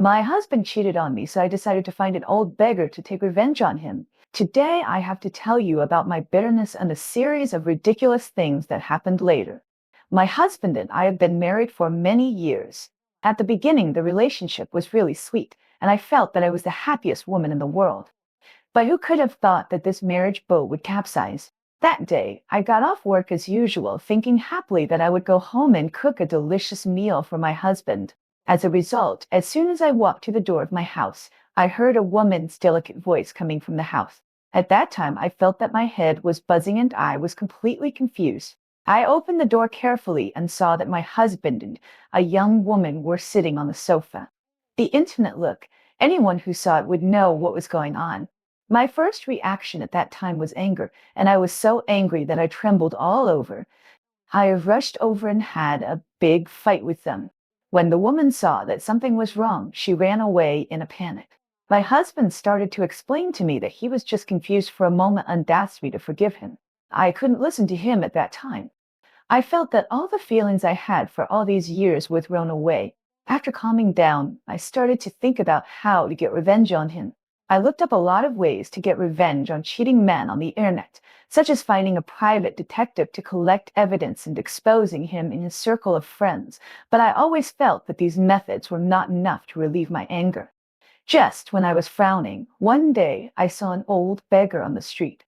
My husband cheated on me, so I decided to find an old beggar to take revenge on him. Today, I have to tell you about my bitterness and a series of ridiculous things that happened later. My husband and I have been married for many years. At the beginning, the relationship was really sweet, and I felt that I was the happiest woman in the world. But who could have thought that this marriage boat would capsize? That day, I got off work as usual, thinking happily that I would go home and cook a delicious meal for my husband. As a result, as soon as I walked to the door of my house, I heard a woman's delicate voice coming from the house. At that time, I felt that my head was buzzing and I was completely confused. I opened the door carefully and saw that my husband and a young woman were sitting on the sofa. The intimate look, anyone who saw it would know what was going on. My first reaction at that time was anger, and I was so angry that I trembled all over. I rushed over and had a big fight with them. When the woman saw that something was wrong, she ran away in a panic. My husband started to explain to me that he was just confused for a moment and asked me to forgive him. I couldn't listen to him at that time. I felt that all the feelings I had for all these years were thrown away. After calming down, I started to think about how to get revenge on him. I looked up a lot of ways to get revenge on cheating men on the internet, such as finding a private detective to collect evidence and exposing him in his circle of friends, but I always felt that these methods were not enough to relieve my anger. Just when I was frowning, one day I saw an old beggar on the street.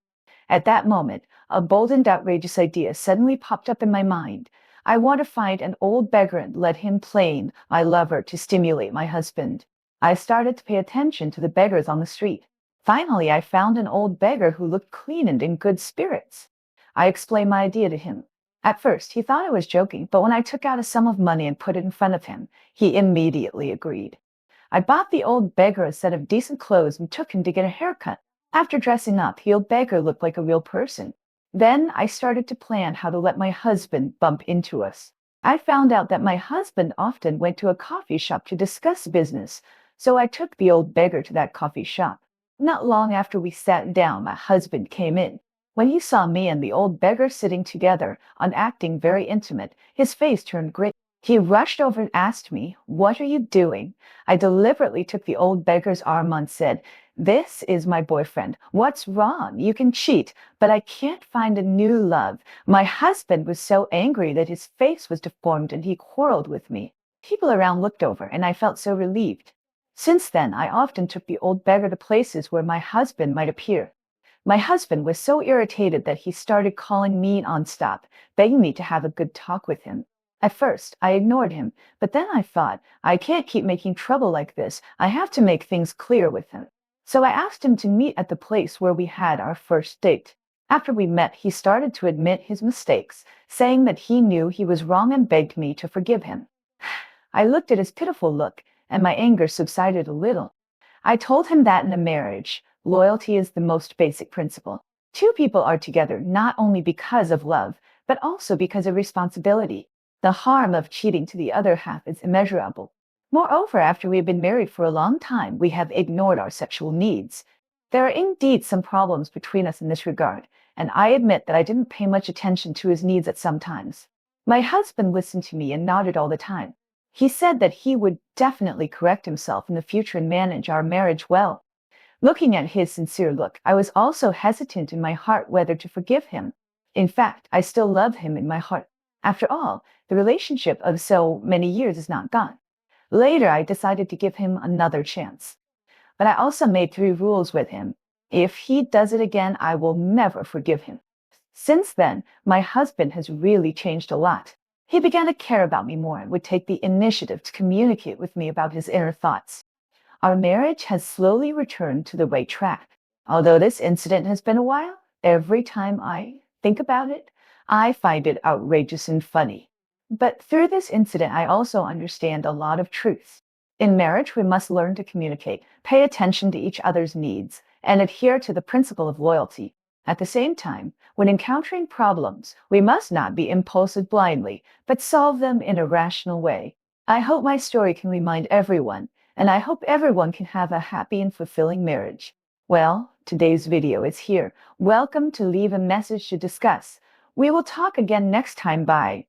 At that moment, a bold and outrageous idea suddenly popped up in my mind. I want to find an old beggar and let him play my lover to stimulate my husband. I started to pay attention to the beggars on the street. Finally, I found an old beggar who looked clean and in good spirits. I explained my idea to him. At first, he thought I was joking, but when I took out a sum of money and put it in front of him, he immediately agreed. I bought the old beggar a set of decent clothes and took him to get a haircut. After dressing up, the old beggar looked like a real person. Then I started to plan how to let my husband bump into us. I found out that my husband often went to a coffee shop to discuss business, so I took the old beggar to that coffee shop. Not long after we sat down, my husband came in. When he saw me and the old beggar sitting together and acting very intimate, his face turned gray. He rushed over and asked me, "What are you doing?" I deliberately took the old beggar's arm and said, "This is my boyfriend. What's wrong? You can cheat, but I can't find a new love." My husband was so angry that his face was deformed and he quarreled with me. People around looked over and I felt so relieved. Since then, I often took the old beggar to places where my husband might appear. My husband was so irritated that he started calling me nonstop, begging me to have a good talk with him. At first, I ignored him, but then I thought, I can't keep making trouble like this. I have to make things clear with him. So I asked him to meet at the place where we had our first date. After we met, he started to admit his mistakes, saying that he knew he was wrong and begged me to forgive him. I looked at his pitiful look, and my anger subsided a little. I told him that in a marriage, loyalty is the most basic principle. Two people are together not only because of love, but also because of responsibility. The harm of cheating to the other half is immeasurable. Moreover, after we have been married for a long time, we have ignored our sexual needs. There are indeed some problems between us in this regard, and I admit that I didn't pay much attention to his needs at some times. My husband listened to me and nodded all the time. He said that he would definitely correct himself in the future and manage our marriage well. Looking at his sincere look, I was also hesitant in my heart whether to forgive him. In fact, I still love him in my heart. After all, the relationship of so many years is not gone. Later, I decided to give him another chance. But I also made 3 rules with him. If he does it again, I will never forgive him. Since then, my husband has really changed a lot. He began to care about me more and would take the initiative to communicate with me about his inner thoughts. Our marriage has slowly returned to the right track. Although this incident has been a while, every time I think about it, I find it outrageous and funny. But through this incident, I also understand a lot of truths. In marriage, we must learn to communicate, pay attention to each other's needs, and adhere to the principle of loyalty. At the same time, when encountering problems, we must not be impulsive blindly, but solve them in a rational way. I hope my story can remind everyone, and I hope everyone can have a happy and fulfilling marriage. Well, today's video is here. Welcome to Leave a Message to Discuss. We will talk again next time. Bye.